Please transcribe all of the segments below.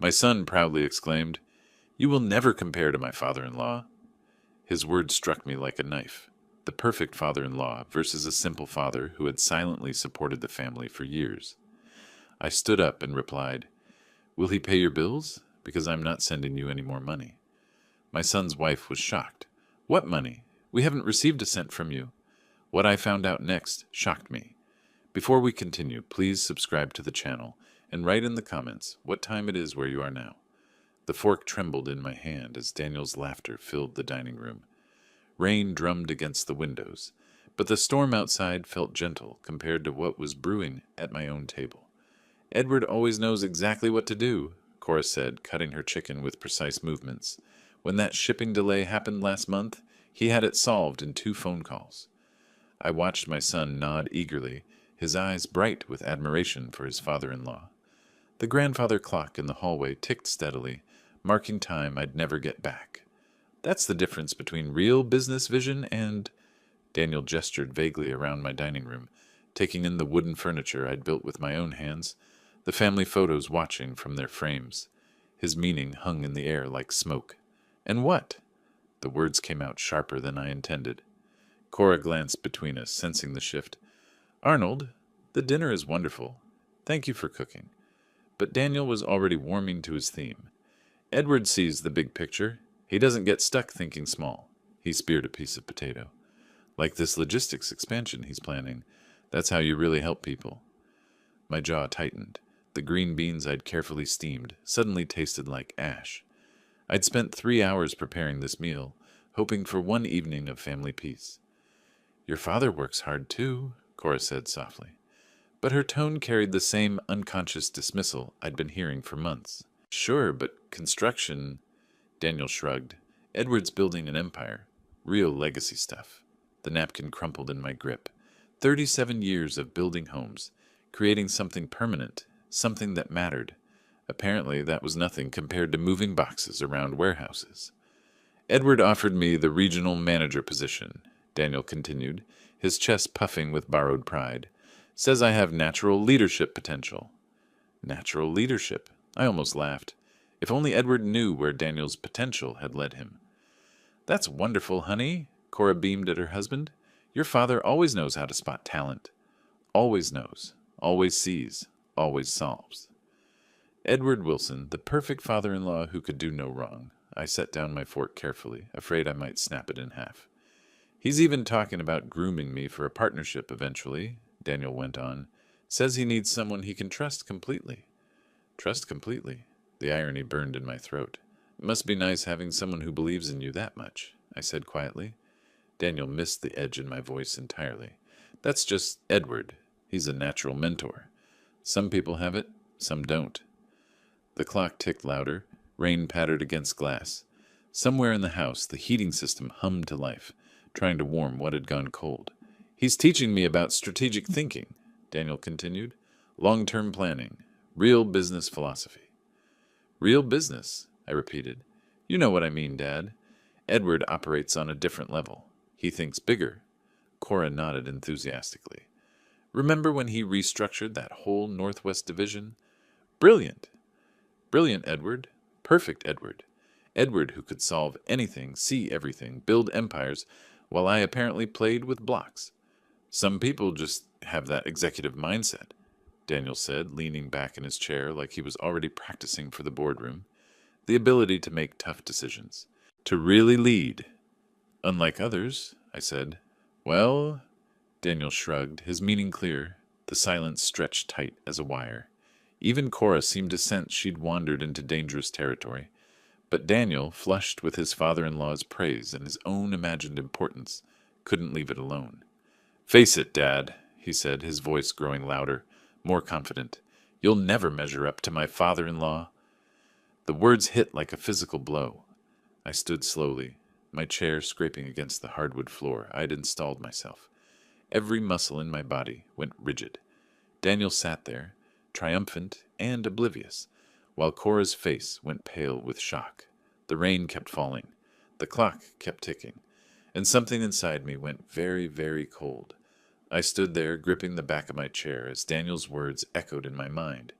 My son proudly exclaimed, "You will never compare to my father-in-law." His words struck me like a knife. The perfect father-in-law versus a simple father who had silently supported the family for years. I stood up and replied, "Will he pay your bills? Because I'm not sending you any more money." My son's wife was shocked. "What money? We haven't received a cent from you." What I found out next shocked me. Before we continue, please subscribe to the channel and write in the comments what time it is where you are now. The fork trembled in my hand as Daniel's laughter filled the dining room. Rain drummed against the windows, but the storm outside felt gentle compared to what was brewing at my own table. "Edward always knows exactly what to do," Cora said, cutting her chicken with precise movements. "When that shipping delay happened last month, he had it solved in 2 phone calls." I watched my son nod eagerly, his eyes bright with admiration for his father-in-law. The grandfather clock in the hallway ticked steadily, marking time I'd never get back. That's the difference between real business vision and... Daniel gestured vaguely around my dining room, taking in the wooden furniture I'd built with my own hands, the family photos watching from their frames. His meaning hung in the air like smoke. "And what?" The words came out sharper than I intended. Cora glanced between us, sensing the shift. "Arnold, the dinner is wonderful. Thank you for cooking." But Daniel was already warming to his theme. "Edward sees the big picture. He doesn't get stuck thinking small." He speared a piece of potato. "Like this logistics expansion he's planning. That's how you really help people." My jaw tightened. The green beans I'd carefully steamed suddenly tasted like ash. I'd spent 3 hours preparing this meal, hoping for one evening of family peace. "Your father works hard too," Cora said softly. But her tone carried the same unconscious dismissal I'd been hearing for months. "Sure, but construction..." Daniel shrugged. "Edward's building an empire. Real legacy stuff." The napkin crumpled in my grip. 37 years of building homes, creating something permanent, something that mattered. Apparently, that was nothing compared to moving boxes around warehouses. "Edward offered me the regional manager position," Daniel continued, his chest puffing with borrowed pride. "Says I have natural leadership potential." Natural leadership? I almost laughed. If only Edward knew where Daniel's potential had led him. "That's wonderful, honey," Cora beamed at her husband. "Your father always knows how to spot talent. Always knows, always sees, always solves." Edward Wilson, the perfect father-in-law who could do no wrong. I set down my fork carefully, afraid I might snap it in half. "He's even talking about grooming me for a partnership eventually," Daniel went on. "Says he needs someone he can trust completely." Trust completely. The irony burned in my throat. "It must be nice having someone who believes in you that much," I said quietly. Daniel missed the edge in my voice entirely. "That's just Edward. He's a natural mentor. Some people have it, some don't." The clock ticked louder. Rain pattered against glass. Somewhere in the house, the heating system hummed to life, trying to warm what had gone cold. "He's teaching me about strategic thinking," Daniel continued. "Long-term planning. Real business philosophy." "Real business," I repeated. "You know what I mean, Dad. Edward operates on a different level. He thinks bigger." Cora nodded enthusiastically. "Remember when he restructured that whole Northwest Division? Brilliant. Brilliant Edward. Perfect Edward. Edward who could solve anything, see everything, build empires, while I apparently played with blocks. Some people just have that executive mindset," Daniel said, leaning back in his chair like he was already practicing for the boardroom. "The ability to make tough decisions. To really lead." "Unlike others," I said. "Well..." Daniel shrugged, his meaning clear. The silence stretched tight as a wire. Even Cora seemed to sense she'd wandered into dangerous territory. But Daniel, flushed with his father-in-law's praise and his own imagined importance, couldn't leave it alone. "Face it, Dad," he said, his voice growing louder, more confident. "You'll never measure up to my father-in-law." The words hit like a physical blow. I stood slowly, my chair scraping against the hardwood floor I'd installed myself. Every muscle in my body went rigid. Daniel sat there, triumphant and oblivious, while Cora's face went pale with shock. The rain kept falling. The clock kept ticking. And something inside me went very, very cold. I stood there, gripping the back of my chair as Daniel's words echoed in my mind.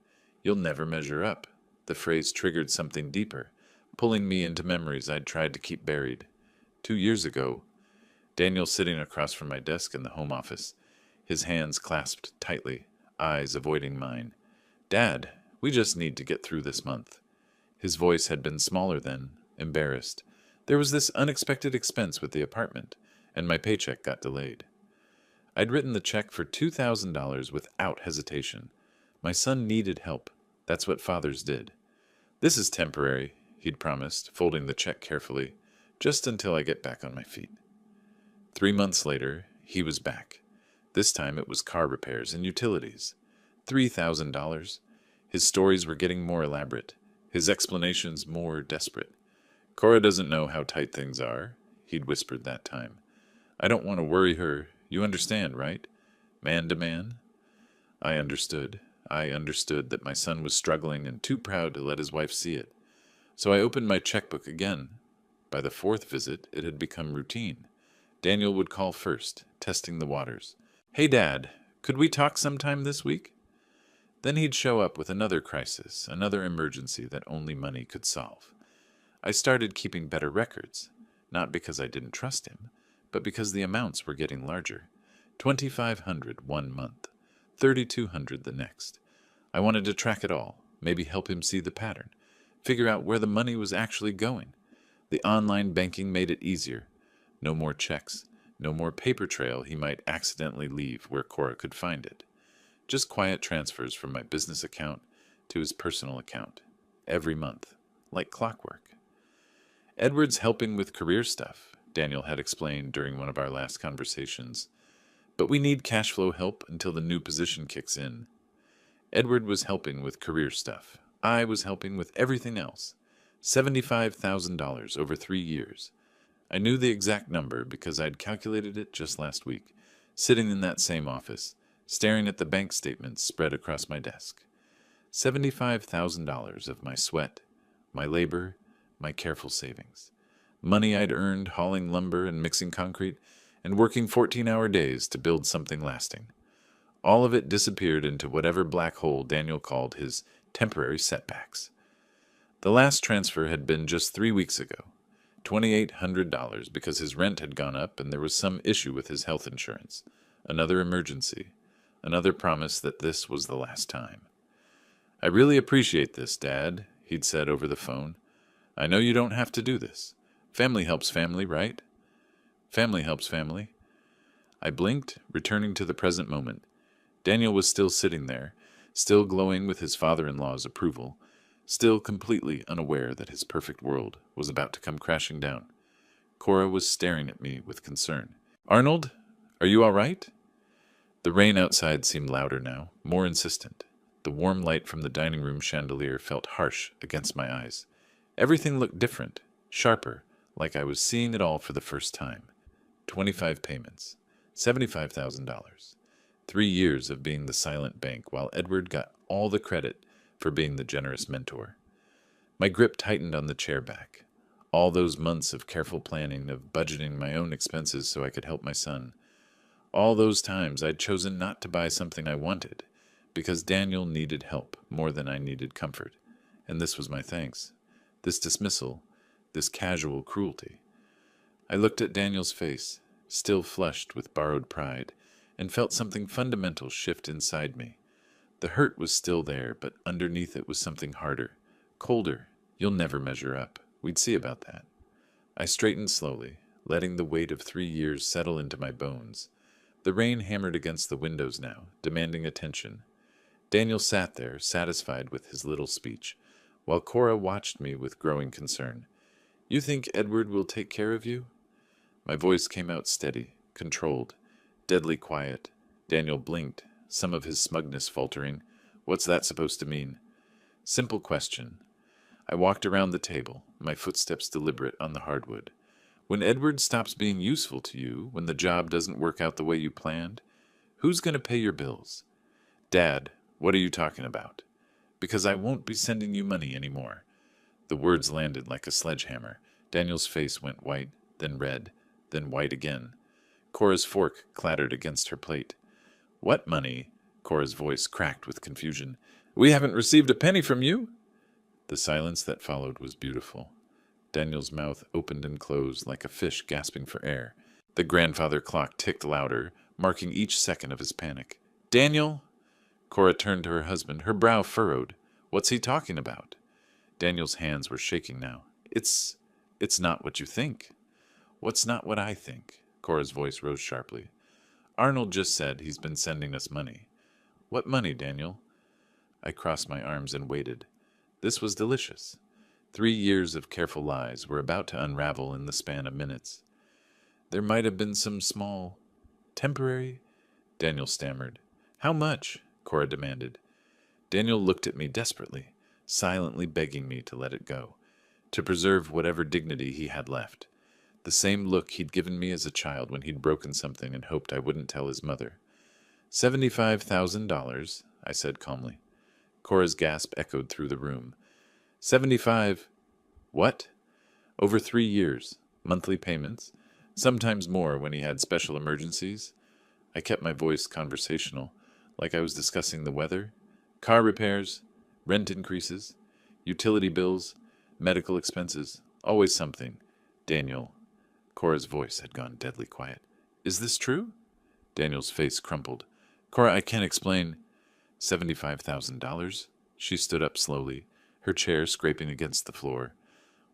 "You'll never measure up." the phrase triggered something deeper, pulling me into memories I'd tried to keep buried. 2 years ago, Daniel sitting across from my desk in the home office, his hands clasped tightly, eyes avoiding mine. "Dad, we just need to get through this month." His voice had been smaller then, embarrassed. There was this unexpected expense with the apartment, and my paycheck got delayed. I'd written the check for $2,000 without hesitation. My son needed help. That's what fathers did. "This is temporary," he'd promised, folding the check carefully, "just until I get back on my feet." 3 months later, he was back. This time it was car repairs and utilities. $3,000. His stories were getting more elaborate, his explanations more desperate. "Cora doesn't know how tight things are," he'd whispered that time. "I don't want to worry her. You understand, right? Man to man?" I understood. I understood that my son was struggling and too proud to let his wife see it. So I opened my checkbook again. By the fourth visit, it had become routine. Daniel would call first, testing the waters. "Hey, Dad, could we talk sometime this week?" Then he'd show up with another crisis, another emergency that only money could solve. I started keeping better records, not because I didn't trust him, but because the amounts were getting larger. 2,500 one month, 3,200 the next. I wanted to track it all, maybe help him see the pattern, figure out where the money was actually going. The online banking made it easier. No more checks, no more paper trail he might accidentally leave where Cora could find it. Just quiet transfers from my business account to his personal account, every month, like clockwork. "Edward's helping with career stuff," Daniel had explained during one of our last conversations. "But we need cash flow help until the new position kicks in." Edward was helping with career stuff. I was helping with everything else. $75,000 over 3 years. I knew the exact number because I'd calculated it just last week, sitting in that same office, staring at the bank statements spread across my desk. $75,000 of my sweat, my labor, my careful savings. Money I'd earned hauling lumber and mixing concrete and working 14-hour days to build something lasting. All of it disappeared into whatever black hole Daniel called his temporary setbacks. The last transfer had been just 3 weeks ago, $2,800 because his rent had gone up and there was some issue with his health insurance. Another emergency. Another promise that this was the last time. "I really appreciate this, Dad," he'd said over the phone. "I know you don't have to do this. Family helps family, right?" Family helps family. I blinked, returning to the present moment. Daniel was still sitting there, still glowing with his father-in-law's approval, still completely unaware that his perfect world was about to come crashing down. Cora was staring at me with concern. "Arnold, are you all right?" The rain outside seemed louder now, more insistent. The warm light from the dining room chandelier felt harsh against my eyes. Everything looked different, sharper, like I was seeing it all for the first time. 25 payments, $75,000. 3 years of being the silent bank, while Edward got all the credit for being the generous mentor. My grip tightened on the chair back. All those months of careful planning, of budgeting my own expenses so I could help my son. All those times I'd chosen not to buy something I wanted, because Daniel needed help more than I needed comfort. And this was my thanks. This dismissal, this casual cruelty. I looked at Daniel's face, still flushed with borrowed pride, and felt something fundamental shift inside me. The hurt was still there, but underneath it was something harder, colder. You'll never measure up. We'd see about that. I straightened slowly, letting the weight of 3 years settle into my bones. The rain hammered against the windows now, demanding attention. Daniel sat there, satisfied with his little speech, while Cora watched me with growing concern. "You think Edward will take care of you?" My voice came out steady, controlled, deadly quiet. Daniel blinked, some of his smugness faltering. "What's that supposed to mean?" Simple question. I walked around the table, my footsteps deliberate on the hardwood. "When Edward stops being useful to you, when the job doesn't work out the way you planned, who's going to pay your bills?" "Dad, what are you talking about?" "Because I won't be sending you money anymore." The words landed like a sledgehammer. Daniel's face went white, then red, then white again. Cora's fork clattered against her plate. "What money?" Cora's voice cracked with confusion. "We haven't received a penny from you." The silence that followed was beautiful. Daniel's mouth opened and closed like a fish gasping for air. The grandfather clock ticked louder, marking each second of his panic. Daniel! Cora turned to her husband, her brow furrowed. What's he talking about? Daniel's hands were shaking now. It's not what you think. What's not what I think? Cora's voice rose sharply. Arnold just said he's been sending us money. What money, Daniel? I crossed my arms and waited. This was delicious. 3 years of careful lies were about to unravel in the span of minutes. There might have been some small, temporary, Daniel stammered. How much? Cora demanded. Daniel looked at me desperately, silently begging me to let it go, to preserve whatever dignity he had left. The same look he'd given me as a child when he'd broken something and hoped I wouldn't tell his mother. $75,000, I said calmly. Cora's gasp echoed through the room. 75. What? Over 3 years, monthly payments, sometimes more when he had special emergencies. I kept my voice conversational, like I was discussing the weather, car repairs, rent increases, utility bills, medical expenses, always something. Daniel. Cora's voice had gone deadly quiet. Is this true? Daniel's face crumpled. Cora, I can't explain. $75,000? She stood up slowly, her chair scraping against the floor.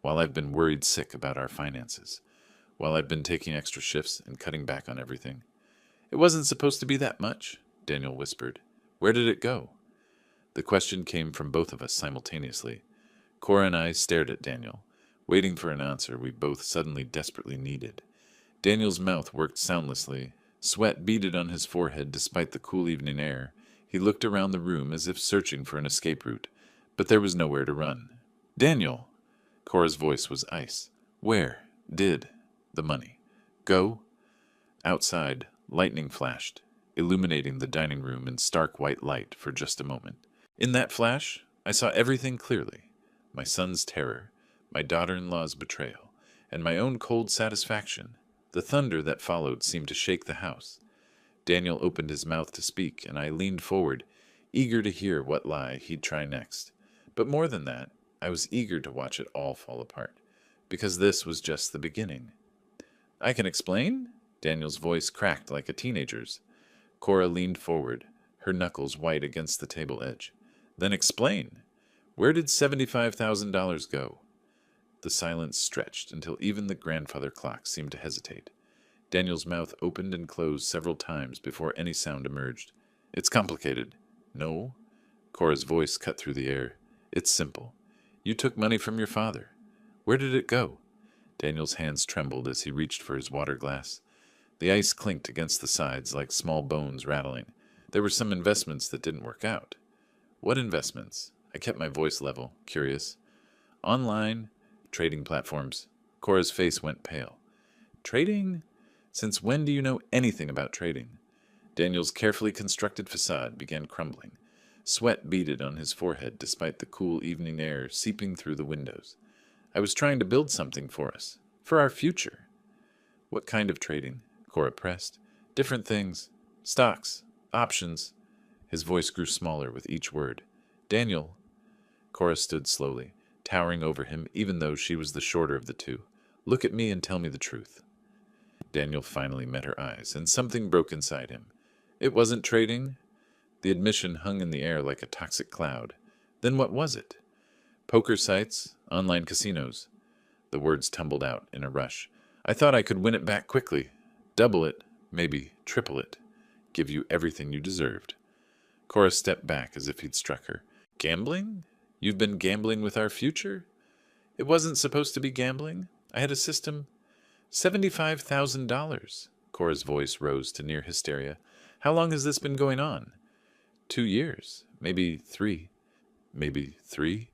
While I've been worried sick about our finances. While I've been taking extra shifts and cutting back on everything. It wasn't supposed to be that much, Daniel whispered. Where did it go? The question came from both of us simultaneously. Cora and I stared at Daniel, waiting for an answer we both suddenly desperately needed. Daniel's mouth worked soundlessly. Sweat beaded on his forehead despite the cool evening air. He looked around the room as if searching for an escape route, but there was nowhere to run. Daniel! Cora's voice was ice. Where did the money go? Outside, lightning flashed, illuminating the dining room in stark white light for just a moment. In that flash, I saw everything clearly. My son's terror, my daughter-in-law's betrayal, and my own cold satisfaction. The thunder that followed seemed to shake the house. Daniel opened his mouth to speak, and I leaned forward, eager to hear what lie he'd try next. But more than that, I was eager to watch it all fall apart, because this was just the beginning. I can explain? Daniel's voice cracked like a teenager's. Cora leaned forward, her knuckles white against the table edge. Then explain. Where did $75,000 go? The silence stretched until even the grandfather clock seemed to hesitate. Daniel's mouth opened and closed several times before any sound emerged. It's complicated. No? Cora's voice cut through the air. It's simple. You took money from your father. Where did it go? Daniel's hands trembled as he reached for his water glass. The ice clinked against the sides like small bones rattling. There were some investments that didn't work out. What investments? I kept my voice level, curious. Online, trading platforms. Cora's face went pale. Trading? Since when do you know anything about trading? Daniel's carefully constructed facade began crumbling. Sweat beaded on his forehead despite the cool evening air seeping through the windows. I was trying to build something for us, for our future. What kind of trading? Cora pressed. Different things. Stocks. Options. His voice grew smaller with each word. Daniel. Cora stood slowly, towering over him even though she was the shorter of the two. Look at me and tell me the truth. Daniel finally met her eyes, and something broke inside him. It wasn't trading. The admission hung in the air like a toxic cloud. Then what was it? Poker sites, online casinos. The words tumbled out in a rush. I thought I could win it back quickly. Double it, maybe triple it. Give you everything you deserved. Cora stepped back as if he'd struck her. Gambling? You've been gambling with our future? It wasn't supposed to be gambling. I had a system. $75,000. Cora's voice rose to near hysteria. How long has this been going on? 2 years. Maybe 3. Maybe 3?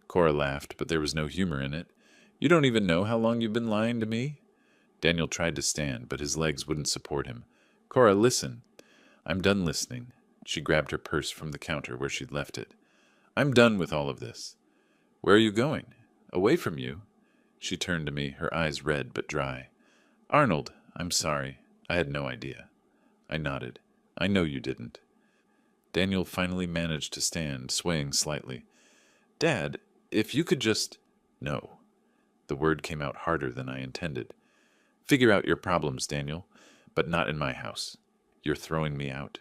Cora laughed, but there was no humor in it. You don't even know how long you've been lying to me? Daniel tried to stand, but his legs wouldn't support him. Cora, listen. I'm done listening. She grabbed her purse from the counter where she'd left it. I'm done with all of this. Where are you going? Away from you? She turned to me, her eyes red but dry. Arnold, I'm sorry. I had no idea. I nodded. I know you didn't. Daniel finally managed to stand, swaying slightly. Dad, if you could just... No. The word came out harder than I intended. Figure out your problems, Daniel, but not in my house. You're throwing me out.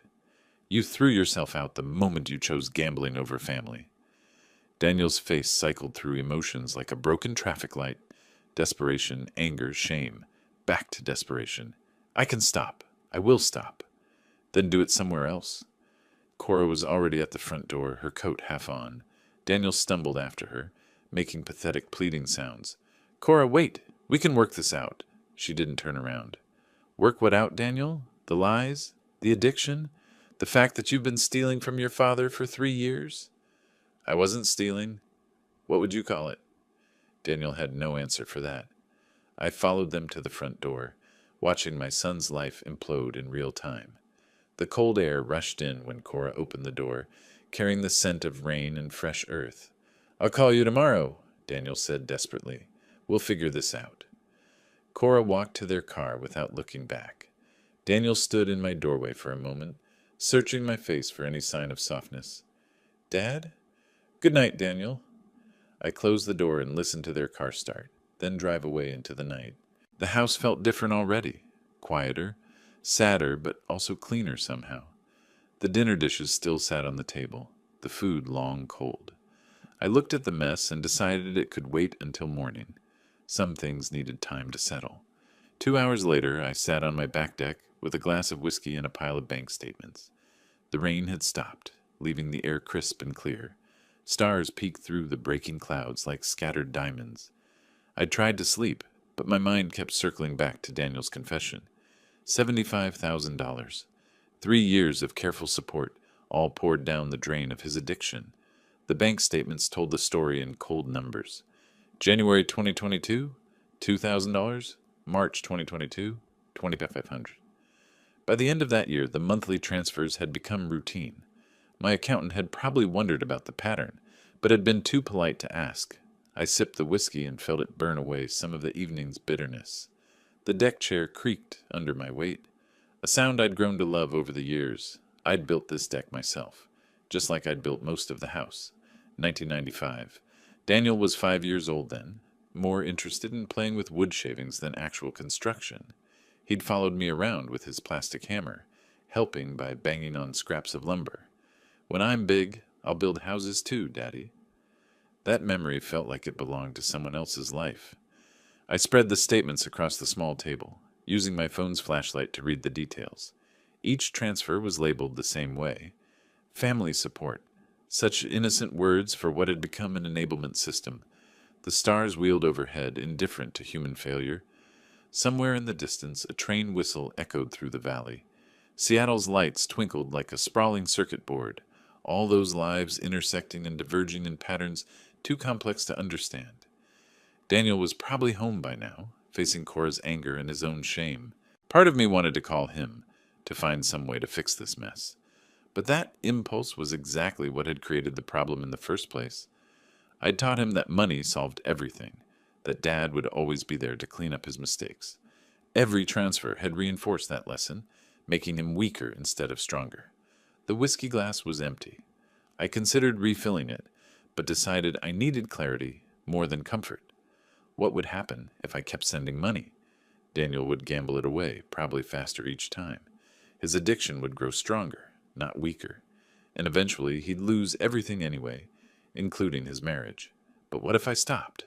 You threw yourself out the moment you chose gambling over family. Daniel's face cycled through emotions like a broken traffic light. Desperation, anger, shame. Back to desperation. I can stop. I will stop. Then do it somewhere else. Cora was already at the front door, her coat half on. Daniel stumbled after her, making pathetic pleading sounds. Cora, wait! We can work this out. She didn't turn around. Work what out, Daniel? The lies? The addiction? The fact that you've been stealing from your father for 3 years? I wasn't stealing. What would you call it? Daniel had no answer for that. I followed them to the front door, watching my son's life implode in real time. The cold air rushed in when Cora opened the door, carrying the scent of rain and fresh earth. I'll call you tomorrow, Daniel said desperately. We'll figure this out. Cora walked to their car without looking back. Daniel stood in my doorway for a moment, searching my face for any sign of softness. Dad? Good night, Daniel. I closed the door and listened to their car start, then drive away into the night. The house felt different already, quieter, sadder, but also cleaner somehow. The dinner dishes still sat on the table, the food long cold. I looked at the mess and decided it could wait until morning. Some things needed time to settle. 2 hours later, I sat on my back deck with a glass of whiskey and a pile of bank statements. The rain had stopped, leaving the air crisp and clear. Stars peeked through the breaking clouds like scattered diamonds. I tried to sleep, but my mind kept circling back to Daniel's confession. $75,000. 3 years of careful support, all poured down the drain of his addiction. The bank statements told the story in cold numbers. January 2022, $2,000. March 2022, $2,500. By the end of that year, the monthly transfers had become routine. My accountant had probably wondered about the pattern, but had been too polite to ask. I sipped the whiskey and felt it burn away some of the evening's bitterness. The deck chair creaked under my weight, a sound I'd grown to love over the years. I'd built this deck myself, just like I'd built most of the house. 1995. Daniel was 5 years old then, more interested in playing with wood shavings than actual construction. He'd followed me around with his plastic hammer, helping by banging on scraps of lumber. When I'm big, I'll build houses too, Daddy. That memory felt like it belonged to someone else's life. I spread the statements across the small table, using my phone's flashlight to read the details. Each transfer was labeled the same way. Family support. Such innocent words for what had become an enablement system. The stars wheeled overhead, indifferent to human failure. Somewhere in the distance, a train whistle echoed through the valley. Seattle's lights twinkled like a sprawling circuit board, all those lives intersecting and diverging in patterns too complex to understand. Daniel was probably home by now, facing Cora's anger and his own shame. Part of me wanted to call him, to find some way to fix this mess. But that impulse was exactly what had created the problem in the first place. I'd taught him that money solved everything, that Dad would always be there to clean up his mistakes. Every transfer had reinforced that lesson, making him weaker instead of stronger. The whiskey glass was empty. I considered refilling it, but decided I needed clarity more than comfort. What would happen if I kept sending money? Daniel would gamble it away, probably faster each time. His addiction would grow stronger, not weaker, and eventually he'd lose everything anyway, including his marriage. But what if I stopped?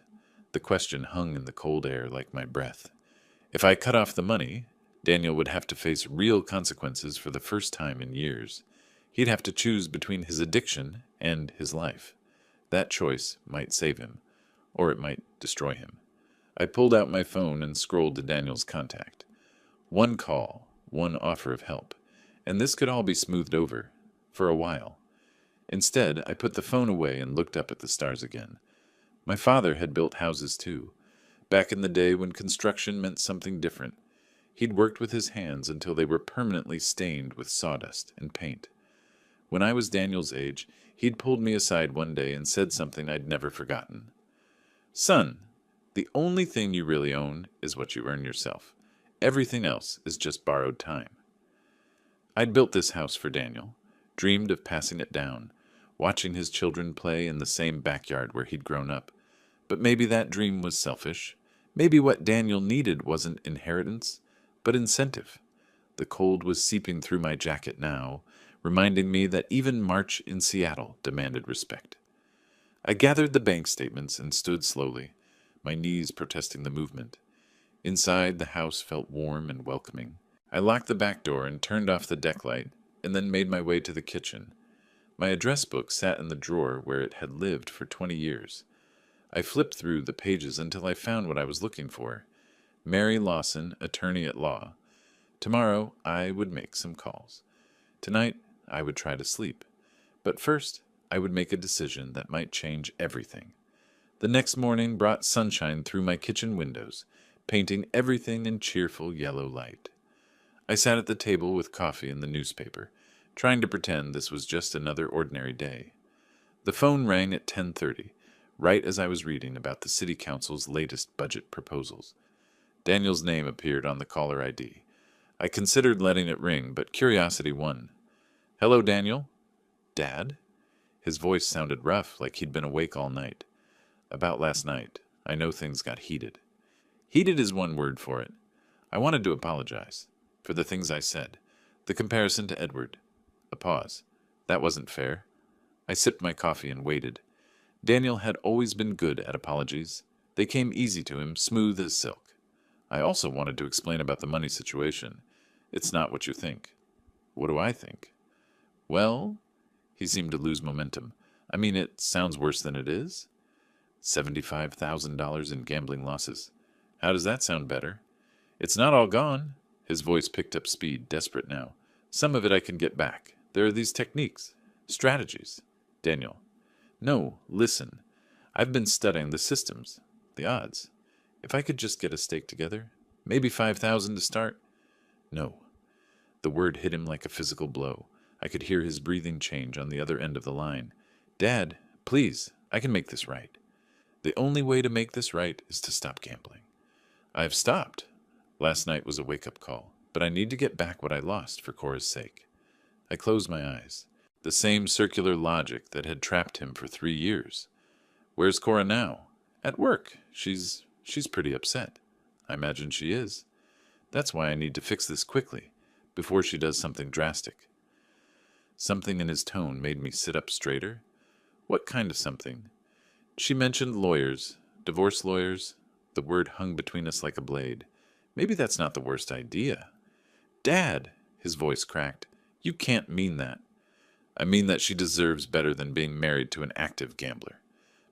The question hung in the cold air like my breath. If I cut off the money, Daniel would have to face real consequences for the first time in years. He'd have to choose between his addiction and his life. That choice might save him, or it might destroy him. I pulled out my phone and scrolled to Daniel's contact. One call, one offer of help, and this could all be smoothed over, for a while. Instead, I put the phone away and looked up at the stars again. My father had built houses too, back in the day when construction meant something different. He'd worked with his hands until they were permanently stained with sawdust and paint. When I was Daniel's age, he'd pulled me aside one day and said something I'd never forgotten. Son, the only thing you really own is what you earn yourself. Everything else is just borrowed time. I'd built this house for Daniel, dreamed of passing it down, watching his children play in the same backyard where he'd grown up. But maybe that dream was selfish. Maybe what Daniel needed wasn't inheritance, but incentive. The cold was seeping through my jacket now, reminding me that even March in Seattle demanded respect. I gathered the bank statements and stood slowly, my knees protesting the movement. Inside, the house felt warm and welcoming. I locked the back door and turned off the deck light, and then made my way to the kitchen. My address book sat in the drawer where it had lived for 20 years. I flipped through the pages until I found what I was looking for. Mary Lawson, attorney at law. Tomorrow, I would make some calls. Tonight, I would try to sleep. But first, I would make a decision that might change everything. The next morning brought sunshine through my kitchen windows, painting everything in cheerful yellow light. I sat at the table with coffee and the newspaper, trying to pretend this was just another ordinary day. The phone rang at 10:30, right as I was reading about the City Council's latest budget proposals. Daniel's name appeared on the caller ID. I considered letting it ring, but curiosity won. "Hello, Daniel?" "Dad?" His voice sounded rough, like he'd been awake all night. "About last night. I know things got heated." Heated is one word for it. I wanted to apologize for the things I said. The comparison to Edward. A pause. That wasn't fair. I sipped my coffee and waited. Daniel had always been good at apologies. They came easy to him, smooth as silk. I also wanted to explain about the money situation. It's not what you think. What do I think? Well, he seemed to lose momentum. I mean, it sounds worse than it is. $75,000 in gambling losses. How does that sound better? It's not all gone. His voice picked up speed, desperate now. Some of it I can get back. There are these techniques, strategies. Daniel. No, listen. I've been studying the systems, the odds. If I could just get a stake together, maybe 5,000 to start. No. The word hit him like a physical blow. I could hear his breathing change on the other end of the line. Dad, please, I can make this right. The only way to make this right is to stop gambling. I've stopped. Last night was a wake-up call, but I need to get back what I lost for Cora's sake. I closed my eyes. The same circular logic that had trapped him for 3 years. Where's Cora now? At work. She's pretty upset. I imagine she is. That's why I need to fix this quickly, before she does something drastic. Something in his tone made me sit up straighter. What kind of something? She mentioned lawyers, divorce lawyers. The word hung between us like a blade. Maybe that's not the worst idea. Dad, his voice cracked. You can't mean that. I mean that she deserves better than being married to an active gambler.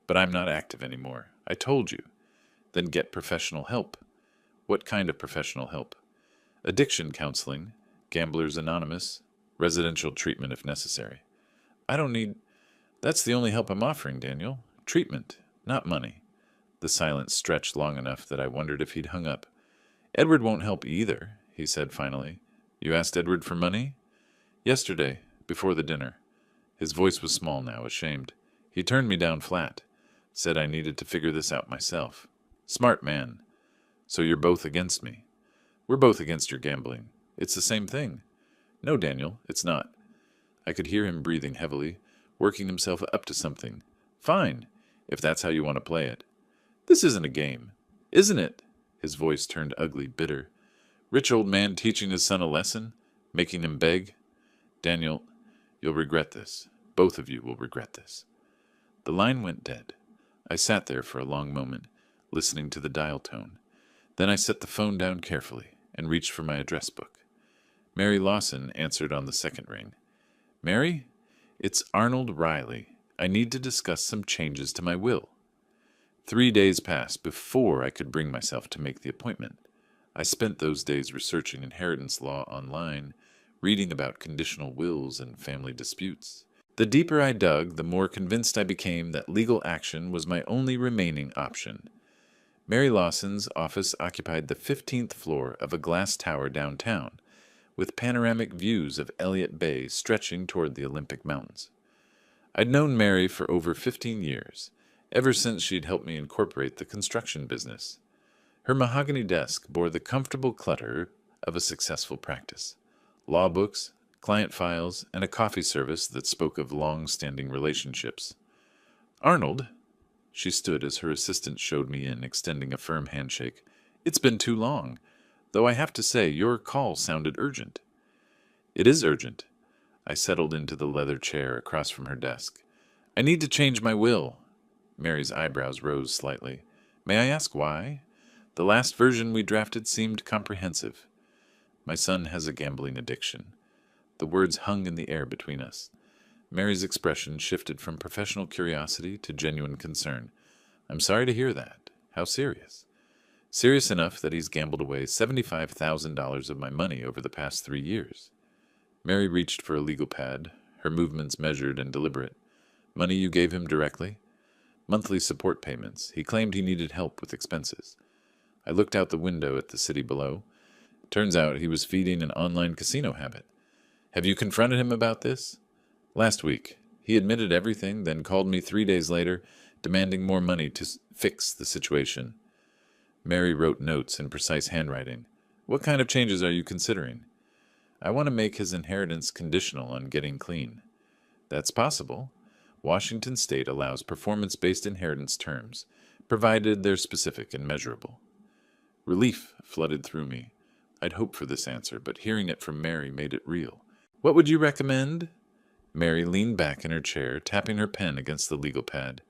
But I'm not active anymore. I told you. Then get professional help. What kind of professional help? Addiction counseling, Gamblers Anonymous, residential treatment if necessary. I don't need... That's the only help I'm offering, Daniel. Treatment, not money. The silence stretched long enough that I wondered if he'd hung up. Edward won't help either, he said finally. You asked Edward for money? Yesterday, before the dinner. His voice was small now, ashamed. He turned me down flat. Said I needed to figure this out myself. Smart man. So you're both against me. We're both against your gambling. It's the same thing. No, Daniel, it's not. I could hear him breathing heavily, working himself up to something. Fine, if that's how you want to play it. This isn't a game. Isn't it? His voice turned ugly, bitter. Rich old man teaching his son a lesson, making him beg. Daniel, you'll regret this. Both of you will regret this. The line went dead. I sat there for a long moment, listening to the dial tone. Then I set the phone down carefully and reached for my address book. Mary Lawson answered on the second ring. Mary, it's Arnold Riley. I need to discuss some changes to my will. 3 days passed before I could bring myself to make the appointment. I spent those days researching inheritance law online, reading about conditional wills and family disputes. The deeper I dug, the more convinced I became that legal action was my only remaining option. Mary Lawson's office occupied the 15th floor of a glass tower downtown, with panoramic views of Elliott Bay stretching toward the Olympic Mountains. I'd known Mary for over 15 years, ever since she'd helped me incorporate the construction business. Her mahogany desk bore the comfortable clutter of a successful practice. Law books, client files, and a coffee service that spoke of long-standing relationships. "Arnold," she stood as her assistant showed me in, extending a firm handshake. "It's been too long, though I have to say your call sounded urgent." "It is urgent." I settled into the leather chair across from her desk. "I need to change my will." Mary's eyebrows rose slightly. "May I ask why? The last version we drafted seemed comprehensive." "My son has a gambling addiction." The words hung in the air between us. Mary's expression shifted from professional curiosity to genuine concern. "I'm sorry to hear that. How serious?" "Serious enough that he's gambled away $75,000 of my money over the past 3 years." Mary reached for a legal pad, her movements measured and deliberate. "Money you gave him directly?" "Monthly support payments. He claimed he needed help with expenses." I looked out the window at the city below. Turns out he was feeding an online casino habit. "Have you confronted him about this?" "Last week. He admitted everything, then called me 3 days later, demanding more money to fix the situation." Mary wrote notes in precise handwriting. "What kind of changes are you considering?" "I want to make his inheritance conditional on getting clean." "That's possible. Washington State allows performance-based inheritance terms, provided they're specific and measurable." Relief flooded through me. I'd hoped for this answer, but hearing it from Mary made it real. "What would you recommend?" Mary leaned back in her chair, tapping her pen against the legal pad.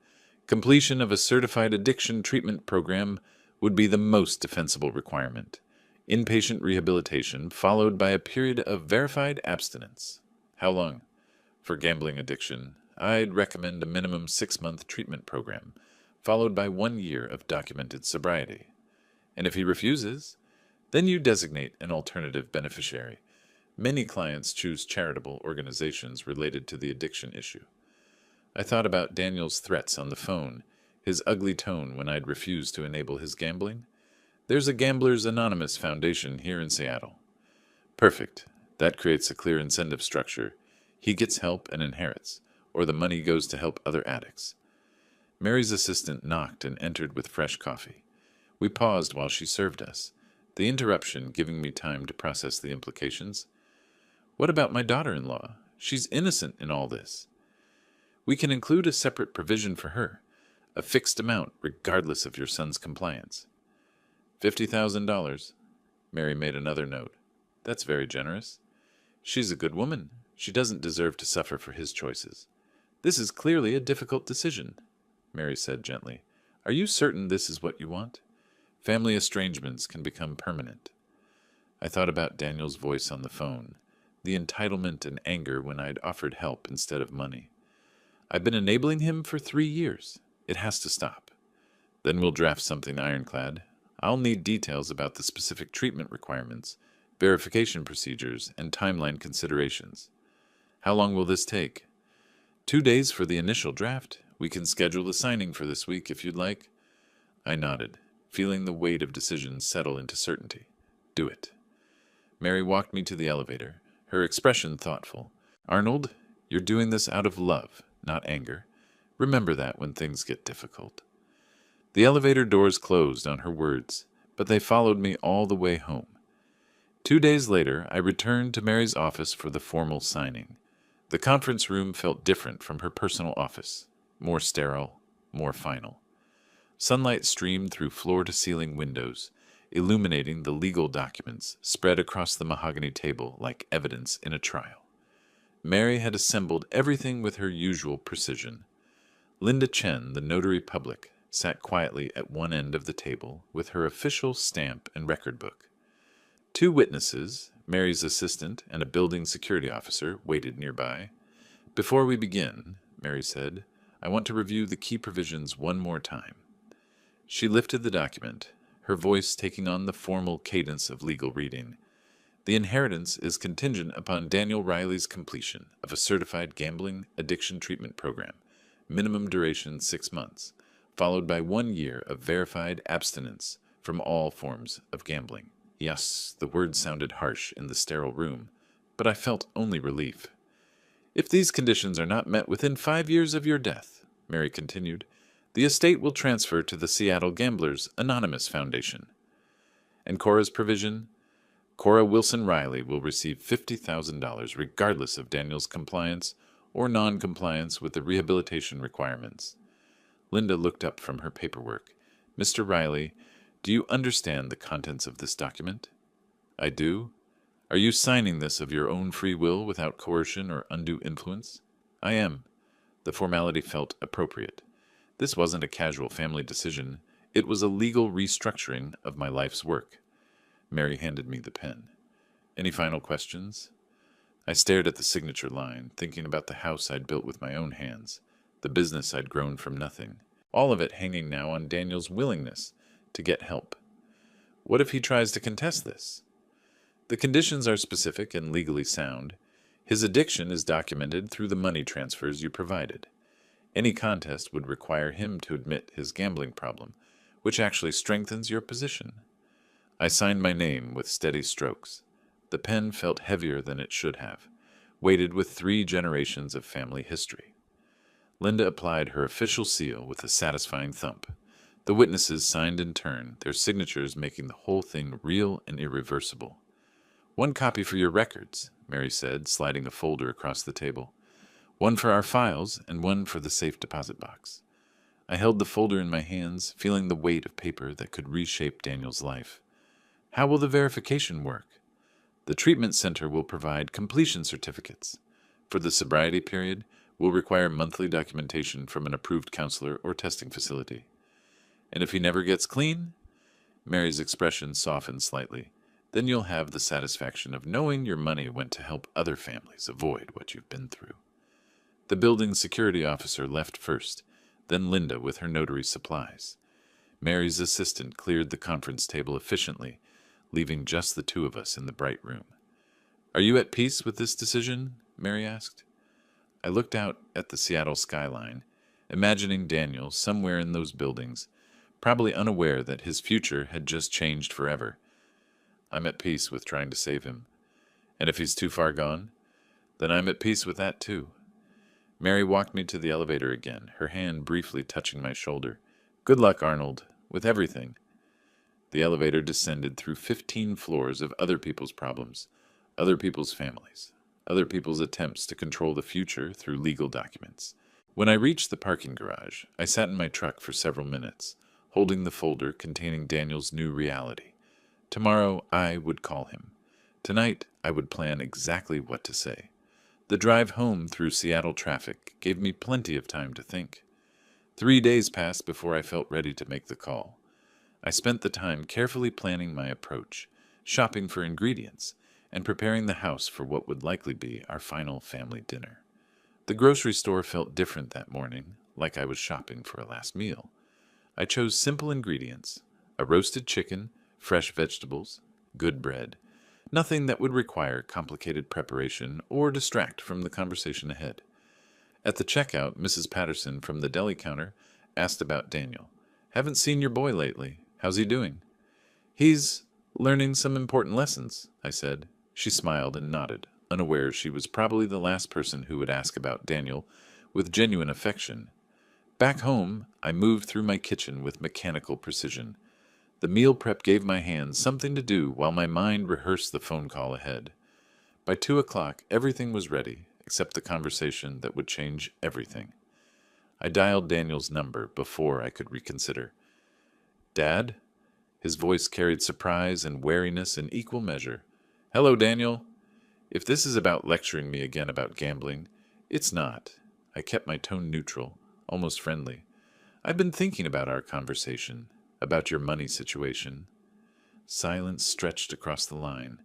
"Completion of a certified addiction treatment program would be the most defensible requirement. Inpatient rehabilitation, followed by a period of verified abstinence." "How long?" "For gambling addiction, I'd recommend a minimum 6-month treatment program, followed by 1 year of documented sobriety." "And if he refuses?" "Then you designate an alternative beneficiary. Many clients choose charitable organizations related to the addiction issue." I thought about Daniel's threats on the phone, his ugly tone when I'd refused to enable his gambling. "There's a Gamblers Anonymous Foundation here in Seattle." "Perfect. That creates a clear incentive structure. He gets help and inherits, or the money goes to help other addicts." Mary's assistant knocked and entered with fresh coffee. We paused while she served us, the interruption giving me time to process the implications. "What about my daughter-in-law? She's innocent in all this." "We can include a separate provision for her, a fixed amount regardless of your son's compliance." $50,000. Mary made another note. "That's very generous." "She's a good woman. She doesn't deserve to suffer for his choices." "This is clearly a difficult decision," Mary said gently. "Are you certain this is what you want? Family estrangements can become permanent." I thought about Daniel's voice on the phone, the entitlement and anger when I'd offered help instead of money. "I've been enabling him for 3 years. It has to stop." "Then we'll draft something ironclad. I'll need details about the specific treatment requirements, verification procedures, and timeline considerations." "How long will this take?" 2 days for the initial draft. We can schedule the signing for this week if you'd like." I nodded, feeling the weight of decision settle into certainty. "Do it." Mary walked me to the elevator, her expression thoughtful. "Arnold, you're doing this out of love, not anger. Remember that when things get difficult." The elevator doors closed on her words, but they followed me all the way home. 2 days later, I returned to Mary's office for the formal signing. The conference room felt different from her personal office, more sterile, more final. Sunlight streamed through floor-to-ceiling windows, illuminating the legal documents spread across the mahogany table like evidence in a trial. Mary had assembled everything with her usual precision. Linda Chen, the notary public, sat quietly at one end of the table with her official stamp and record book. 2 witnesses, Mary's assistant and a building security officer, waited nearby. "Before we begin," Mary said, "I want to review the key provisions one more time." She lifted the document, her voice taking on the formal cadence of legal reading. "The inheritance is contingent upon Daniel Riley's completion of a certified gambling addiction treatment program, minimum duration 6 months, followed by 1 year of verified abstinence from all forms of gambling." Yes, the words sounded harsh in the sterile room, but I felt only relief. "If these conditions are not met within 5 years of your death," Mary continued, "the estate will transfer to the Seattle Gamblers Anonymous Foundation." "And Cora's provision?" Cora Wilson Riley will receive $50,000 regardless of Daniel's compliance or non-compliance with the rehabilitation requirements. Linda looked up from her paperwork. Mr. Riley, do you understand the contents of this document? I do. Are you signing this of your own free will without coercion or undue influence? I am. The formality felt appropriate. This wasn't a casual family decision. It was a legal restructuring of my life's work. Mary handed me the pen. Any final questions? I stared at the signature line, thinking about the house I'd built with my own hands, the business I'd grown from nothing, all of it hanging now on Daniel's willingness to get help. What if he tries to contest this? The conditions are specific and legally sound. His addiction is documented through the money transfers you provided. Any contest would require him to admit his gambling problem, which actually strengthens your position. I signed my name with steady strokes. The pen felt heavier than it should have, weighted with 3 generations of family history. Linda applied her official seal with a satisfying thump. The witnesses signed in turn, their signatures making the whole thing real and irreversible. One copy for your records, Mary said, sliding a folder across the table. One for our files and one for the safe deposit box. I held the folder in my hands, feeling the weight of paper that could reshape Daniel's life. How will the verification work? The treatment center will provide completion certificates. For the sobriety period, we'll require monthly documentation from an approved counselor or testing facility. And if he never gets clean? Mary's expression softened slightly. Then you'll have the satisfaction of knowing your money went to help other families avoid what you've been through. The building security officer left first, then Linda with her notary supplies. Mary's assistant cleared the conference table efficiently, leaving just the 2 of us in the bright room. Are you at peace with this decision? Mary asked. I looked out at the Seattle skyline, imagining Daniel somewhere in those buildings, probably unaware that his future had just changed forever. I'm at peace with trying to save him. And if he's too far gone, then I'm at peace with that too. Mary walked me to the elevator again, her hand briefly touching my shoulder. Good luck, Arnold, with everything. The elevator descended through 15 floors of other people's problems, other people's families, other people's attempts to control the future through legal documents. When I reached the parking garage, I sat in my truck for several minutes, holding the folder containing Daniel's new reality. Tomorrow I would call him. Tonight I would plan exactly what to say. The drive home through Seattle traffic gave me plenty of time to think. 3 days passed before I felt ready to make the call. I spent the time carefully planning my approach, shopping for ingredients, and preparing the house for what would likely be our final family dinner. The grocery store felt different that morning, like I was shopping for a last meal. I chose simple ingredients, a roasted chicken, fresh vegetables, good bread, nothing that would require complicated preparation or distract from the conversation ahead. At the checkout, Mrs. Patterson from the deli counter asked about Daniel. Haven't seen your boy lately. How's he doing? He's learning some important lessons, I said. She smiled and nodded, unaware she was probably the last person who would ask about Daniel with genuine affection. Back home, I moved through my kitchen with mechanical precision. The meal prep gave my hands something to do while my mind rehearsed the phone call ahead. By 2 o'clock, everything was ready, except the conversation that would change everything. I dialed Daniel's number before I could reconsider. Dad? His voice carried surprise and wariness in equal measure. Hello, Daniel. If this is about lecturing me again about gambling, it's not. I kept my tone neutral, almost friendly. I've been thinking about our conversation, about your money situation. Silence stretched across the line.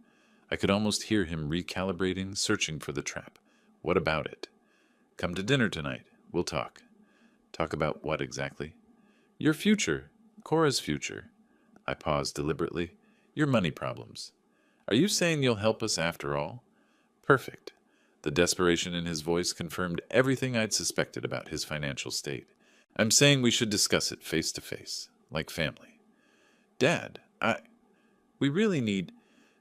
I could almost hear him recalibrating, searching for the trap. What about it? Come to dinner tonight. We'll talk. Talk about what exactly? Your future. Cora's future. I paused deliberately. Your money problems. Are you saying you'll help us after all? Perfect. The desperation in his voice confirmed everything I'd suspected about his financial state. I'm saying we should discuss it face to face, like family. Dad, we really need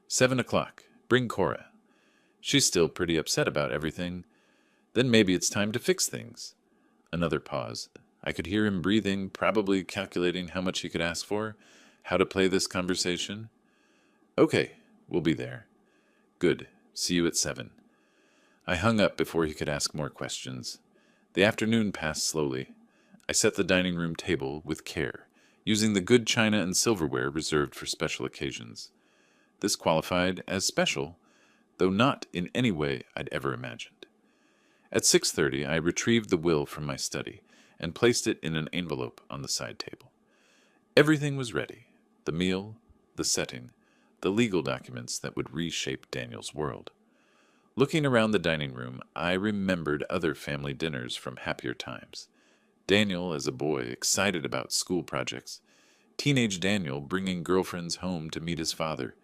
7 o'clock. Bring Cora. She's still pretty upset about everything. Then maybe it's time to fix things. Another pause. I could hear him breathing, probably calculating how much he could ask for, how to play this conversation. Okay, We'll be there. Good. See you at 7. I hung up before he could ask more questions. The afternoon passed slowly. I set the dining room table with care, using the good china and silverware reserved for special occasions. This qualified as special, though not in any way I'd ever imagined. At 6:30, I retrieved the will from my study and placed it in an envelope on the side table. Everything was ready: the meal, the setting, the legal documents that would reshape Daniel's world. Looking around the dining room, I remembered other family dinners from happier times. Daniel as a boy, excited about school projects. Teenage Daniel bringing girlfriends home to meet his father.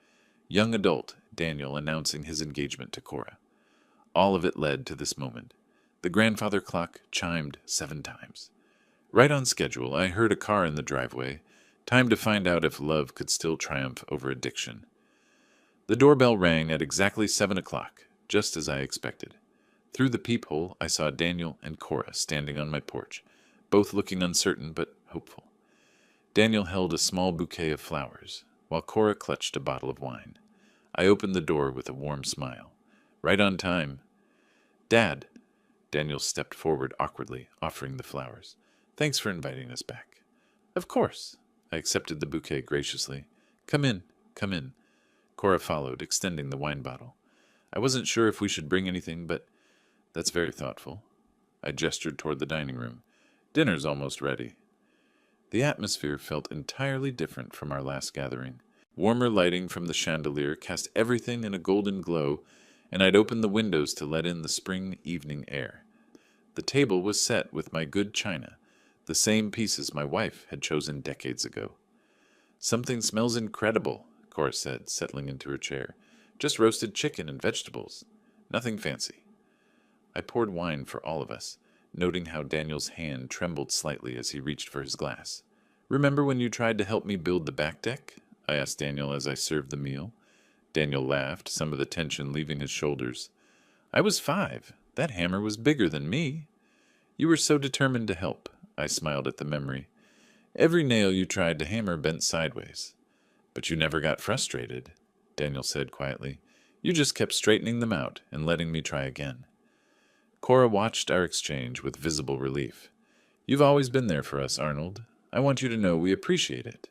Young adult Daniel announcing his engagement to Cora. All of it led to this moment. The grandfather clock chimed 7 times. Right on schedule, I heard a car in the driveway. Time to find out if love could still triumph over addiction. The doorbell rang at exactly 7 o'clock, just as I expected. Through the peephole, I saw Daniel and Cora standing on my porch, both looking uncertain but hopeful. Daniel held a small bouquet of flowers, while Cora clutched a bottle of wine. I opened the door with a warm smile. Right on time. Dad! Daniel stepped forward awkwardly, offering the flowers. Thanks for inviting us back. Of course. I accepted the bouquet graciously. Come in, come in. Cora followed, extending the wine bottle. I wasn't sure if we should bring anything, but that's very thoughtful. I gestured toward the dining room. Dinner's almost ready. The atmosphere felt entirely different from our last gathering. Warmer lighting from the chandelier cast everything in a golden glow, and I'd opened the windows to let in the spring evening air. The table was set with my good china, the same pieces my wife had chosen decades ago. Something smells incredible, Cora said, settling into her chair. Just roasted chicken and vegetables. Nothing fancy. I poured wine for all of us, noting how Daniel's hand trembled slightly as he reached for his glass. Remember when you tried to help me build the back deck? I asked Daniel as I served the meal. Daniel laughed, some of the tension leaving his shoulders. I was 5. That hammer was bigger than me. You were so determined to help. I smiled at the memory. Every nail you tried to hammer bent sideways. But you never got frustrated, Daniel said quietly. You just kept straightening them out and letting me try again. Cora watched our exchange with visible relief. You've always been there for us, Arnold. I want you to know we appreciate it.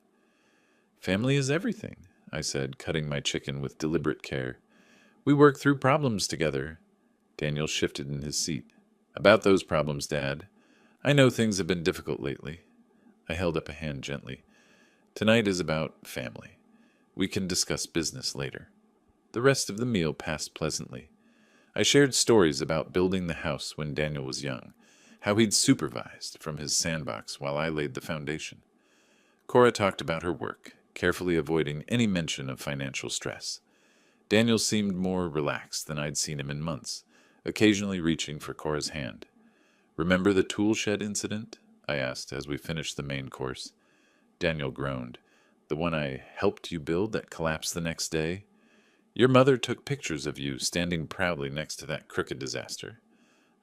Family is everything, I said, cutting my chicken with deliberate care. We work through problems together. Daniel shifted in his seat. About those problems, Dad. I know things have been difficult lately. I held up a hand gently. Tonight is about family. We can discuss business later. The rest of the meal passed pleasantly. I shared stories about building the house when Daniel was young, how he'd supervised from his sandbox while I laid the foundation. Cora talked about her work, carefully avoiding any mention of financial stress. Daniel seemed more relaxed than I'd seen him in months, occasionally reaching for Cora's hand. Remember the tool shed incident? I asked as we finished the main course. Daniel groaned. The one I helped you build that collapsed the next day? Your mother took pictures of you standing proudly next to that crooked disaster.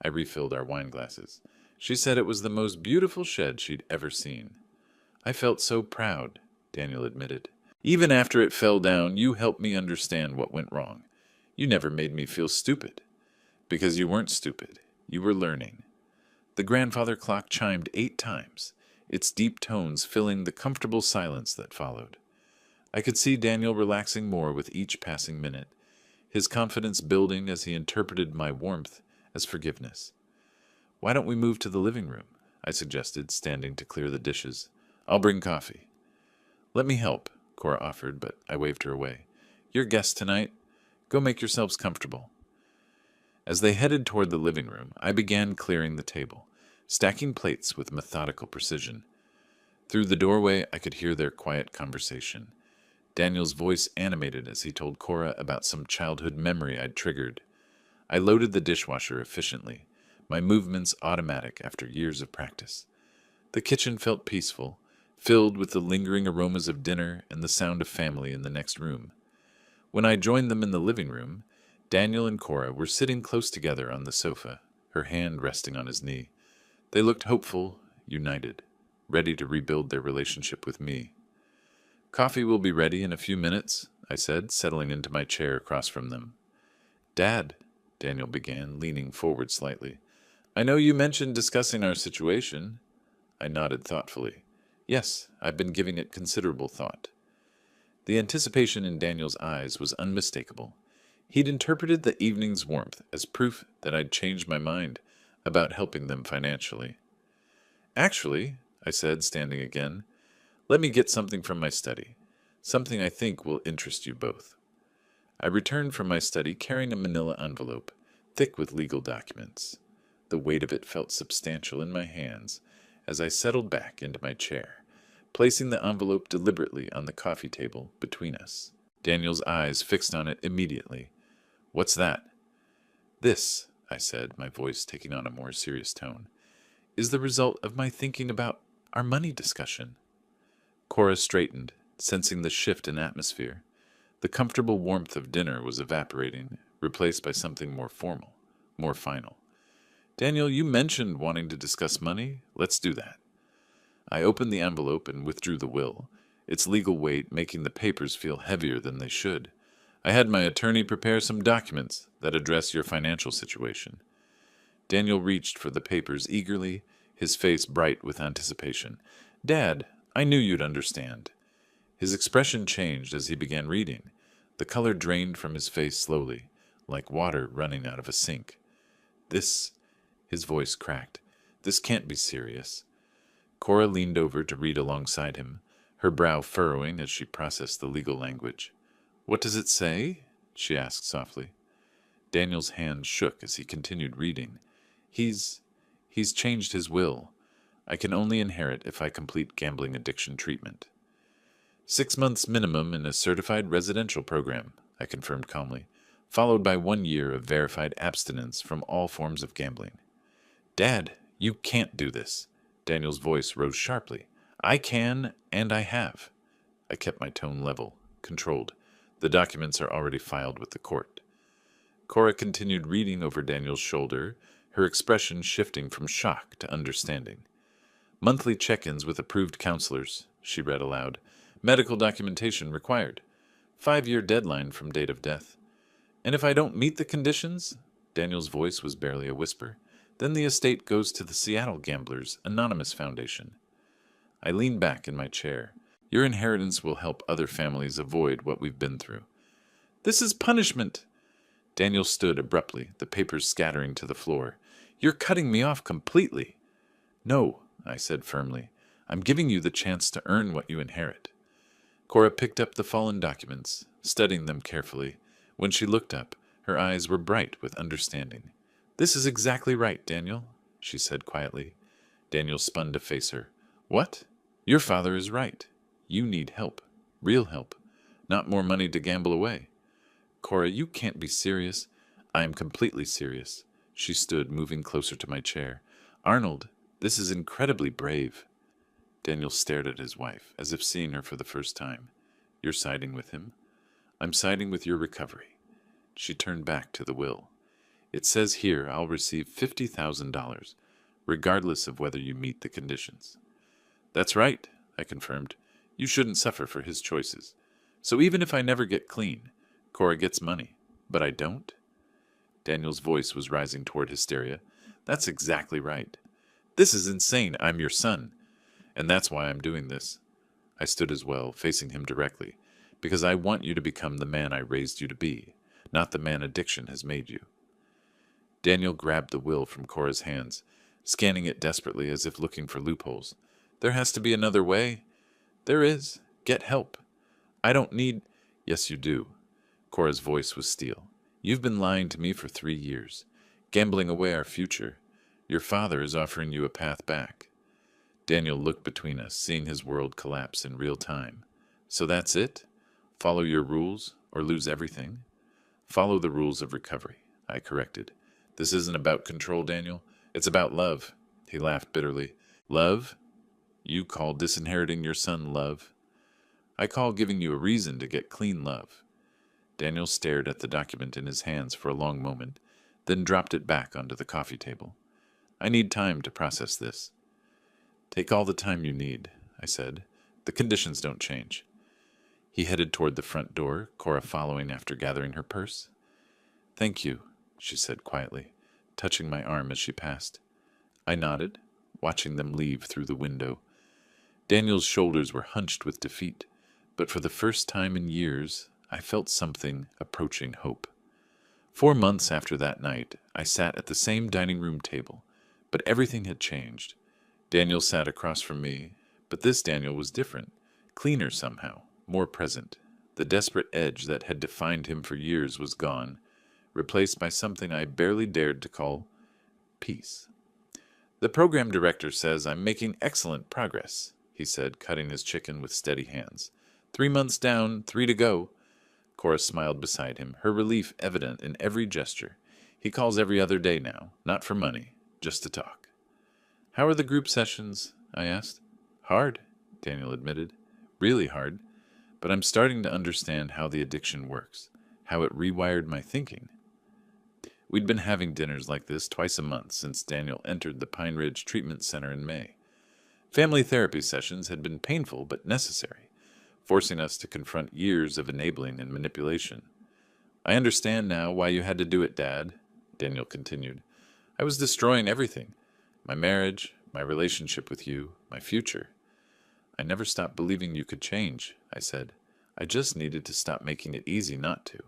I refilled our wine glasses. She said it was the most beautiful shed she'd ever seen. I felt so proud, Daniel admitted. Even after it fell down, you helped me understand what went wrong. You never made me feel stupid. Because you weren't stupid. You were learning. The grandfather clock chimed 8 times, its deep tones filling the comfortable silence that followed. I could see Daniel relaxing more with each passing minute, his confidence building as he interpreted my warmth as forgiveness. Why don't we move to the living room? I suggested, standing to clear the dishes. I'll bring coffee. Let me help, Cora offered, but I waved her away. You're guests tonight. Go make yourselves comfortable. As they headed toward the living room, I began clearing the table, stacking plates with methodical precision. Through the doorway, I could hear their quiet conversation. Daniel's voice animated as he told Cora about some childhood memory I'd triggered. I loaded the dishwasher efficiently, my movements automatic after years of practice. The kitchen felt peaceful, filled with the lingering aromas of dinner and the sound of family in the next room. When I joined them in the living room, Daniel and Cora were sitting close together on the sofa, her hand resting on his knee. They looked hopeful, united, ready to rebuild their relationship with me. Coffee will be ready in a few minutes, I said, settling into my chair across from them. Dad, Daniel began, leaning forward slightly. I know you mentioned discussing our situation. I nodded thoughtfully. Yes, I've been giving it considerable thought. The anticipation in Daniel's eyes was unmistakable. He'd interpreted the evening's warmth as proof that I'd changed my mind about helping them financially. Actually, I said, standing again, let me get something from my study, something I think will interest you both. I returned from my study carrying a manila envelope, thick with legal documents. The weight of it felt substantial in my hands as I settled back into my chair, placing the envelope deliberately on the coffee table between us. Daniel's eyes fixed on it immediately. What's that? This, I said, my voice taking on a more serious tone, is the result of my thinking about our money discussion. Cora straightened, sensing the shift in atmosphere. The comfortable warmth of dinner was evaporating, replaced by something more formal, more final. Daniel, you mentioned wanting to discuss money. Let's do that. I opened the envelope and withdrew the will, its legal weight making the papers feel heavier than they should. I had my attorney prepare some documents that address your financial situation. Daniel reached for the papers eagerly, his face bright with anticipation. Dad, I knew you'd understand. His expression changed as he began reading. The color drained from his face slowly, like water running out of a sink. His voice cracked. This can't be serious. Cora leaned over to read alongside him, her brow furrowing as she processed the legal language. What does it say? She asked softly. Daniel's hand shook as he continued reading. He's changed his will. I can only inherit if I complete gambling addiction treatment. 6 months minimum in a certified residential program, I confirmed calmly, followed by 1 year of verified abstinence from all forms of gambling. Dad, you can't do this. Daniel's voice rose sharply. I can, and I have. I kept my tone level, controlled. The documents are already filed with the court. Cora continued reading over Daniel's shoulder, her expression shifting from shock to understanding. Monthly check-ins with approved counselors, she read aloud. Medical documentation required. 5-year deadline from date of death. And if I don't meet the conditions, Daniel's voice was barely a whisper, then the estate goes to the Seattle Gamblers Anonymous Foundation. I leaned back in my chair. Your inheritance will help other families avoid what we've been through. This is punishment. Daniel stood abruptly, the papers scattering to the floor. You're cutting me off completely. No, I said firmly. I'm giving you the chance to earn what you inherit. Cora picked up the fallen documents, studying them carefully. When she looked up, her eyes were bright with understanding. This is exactly right, Daniel, she said quietly. Daniel spun to face her. What? Your father is right. You need help. Real help. Not more money to gamble away. Cora, you can't be serious. I am completely serious. She stood, moving closer to my chair. Arnold, this is incredibly brave. Daniel stared at his wife, as if seeing her for the first time. You're siding with him? I'm siding with your recovery. She turned back to the will. It says here I'll receive $50,000, regardless of whether you meet the conditions. That's right, I confirmed. You shouldn't suffer for his choices. So even if I never get clean, Cora gets money. But I don't? Daniel's voice was rising toward hysteria. That's exactly right. This is insane. I'm your son. And that's why I'm doing this. I stood as well, facing him directly, because I want you to become the man I raised you to be, not the man addiction has made you. Daniel grabbed the will from Cora's hands, scanning it desperately as if looking for loopholes. There has to be another way. There is. Get help. I don't need... Yes, you do. Cora's voice was steel. You've been lying to me for 3 years, gambling away our future. Your father is offering you a path back. Daniel looked between us, seeing his world collapse in real time. So that's it? Follow your rules, or lose everything? Follow the rules of recovery, I corrected. This isn't about control, Daniel. It's about love. He laughed bitterly. Love? You call disinheriting your son love? I call giving you a reason to get clean love. Daniel stared at the document in his hands for a long moment, then dropped it back onto the coffee table. I need time to process this. Take all the time you need, I said. The conditions don't change. He headed toward the front door, Cora following after gathering her purse. "Thank you," she said quietly, touching my arm as she passed. I nodded, watching them leave through the window. Daniel's shoulders were hunched with defeat, but for the first time in years, I felt something approaching hope. 4 months after that night, I sat at the same dining room table, but everything had changed. Daniel sat across from me, but this Daniel was different, cleaner somehow, more present. The desperate edge that had defined him for years was gone, replaced by something I barely dared to call peace. "The program director says I'm making excellent progress," he said, cutting his chicken with steady hands. 3 months down, 3 to go." Cora smiled beside him, her relief evident in every gesture. "He calls every other day now, not for money, just to talk." "How are the group sessions?" I asked. "Hard," Daniel admitted. "Really hard. But I'm starting to understand how the addiction works, how it rewired my thinking." We'd been having dinners like this twice a month since Daniel entered the Pine Ridge Treatment Center in May. Family therapy sessions had been painful but necessary, forcing us to confront years of enabling and manipulation. "I understand now why you had to do it, Dad," Daniel continued. "I was destroying everything. My marriage, my relationship with you, my future." "I never stopped believing you could change," I said. "I just needed to stop making it easy not to."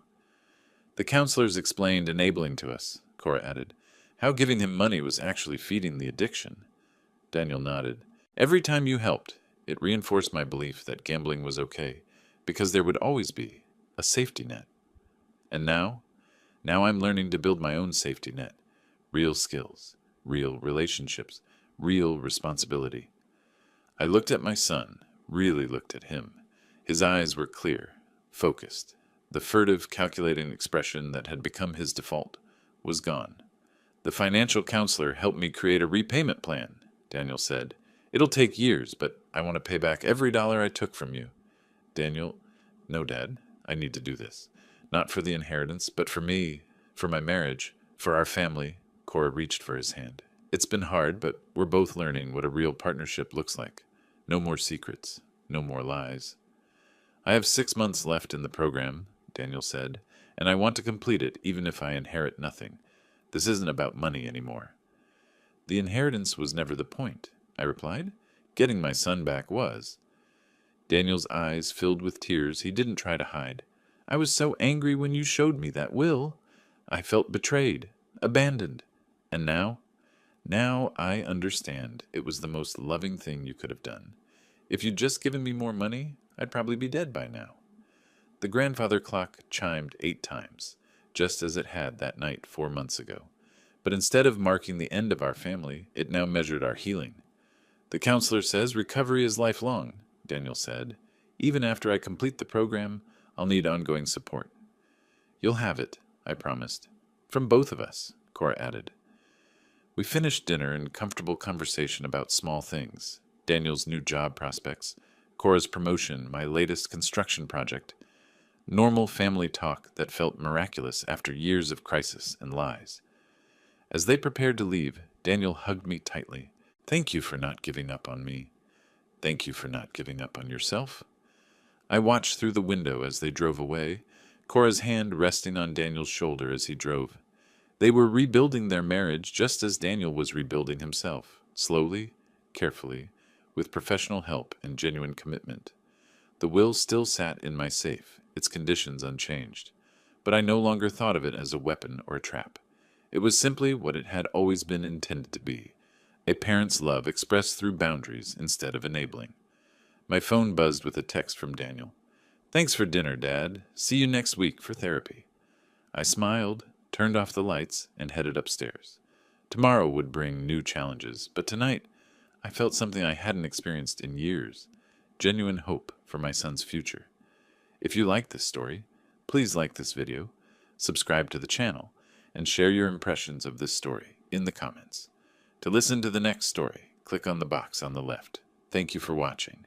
"The counselors explained enabling to us," Cora added. "How giving him money was actually feeding the addiction." Daniel nodded. "Every time you helped, it reinforced my belief that gambling was okay, because there would always be a safety net. And now I'm learning to build my own safety net. Real skills, real relationships, real responsibility." I looked at my son, really looked at him. His eyes were clear, focused. The furtive, calculating expression that had become his default was gone. "The financial counselor helped me create a repayment plan," Daniel said. "It'll take years, but I want to pay back every dollar I took from you." Daniel, "No, Dad, I need to do this. Not for the inheritance, but for me, for my marriage, for our family." Cora reached for his hand. "It's been hard, but we're both learning what a real partnership looks like. No more secrets, no more lies." "I have 6 months left in the program," Daniel said, "and I want to complete it even if I inherit nothing. This isn't about money anymore." "The inheritance was never the point," I replied. "Getting my son back was." Daniel's eyes filled with tears he didn't try to hide. "I was so angry when you showed me that will. I felt betrayed, abandoned. And now I understand it was the most loving thing you could have done. If you'd just given me more money, I'd probably be dead by now." The grandfather clock chimed 8 times, just as it had that night 4 months ago. But instead of marking the end of our family, it now measured our healing. "The counselor says recovery is lifelong," Daniel said. "Even after I complete the program, I'll need ongoing support." "You'll have it," I promised. "From both of us," Cora added. We finished dinner in comfortable conversation about small things: Daniel's new job prospects, Cora's promotion, my latest construction project. Normal family talk that felt miraculous after years of crisis and lies. As they prepared to leave, Daniel hugged me tightly. "Thank you for not giving up on me. Thank you for not giving up on yourself." I watched through the window as they drove away, Cora's hand resting on Daniel's shoulder as he drove. They were rebuilding their marriage just as Daniel was rebuilding himself, slowly, carefully, with professional help and genuine commitment. The will still sat in my safe, its conditions unchanged, but I no longer thought of it as a weapon or a trap. It was simply what it had always been intended to be: a parent's love expressed through boundaries instead of enabling. My phone buzzed with a text from Daniel. "Thanks for dinner, Dad. See you next week for therapy." I smiled, turned off the lights, and headed upstairs. Tomorrow would bring new challenges, but tonight I felt something I hadn't experienced in years: genuine hope for my son's future. If you like this story, please like this video, subscribe to the channel, and share your impressions of this story in the comments. To listen to the next story, click on the box on the left. Thank you for watching.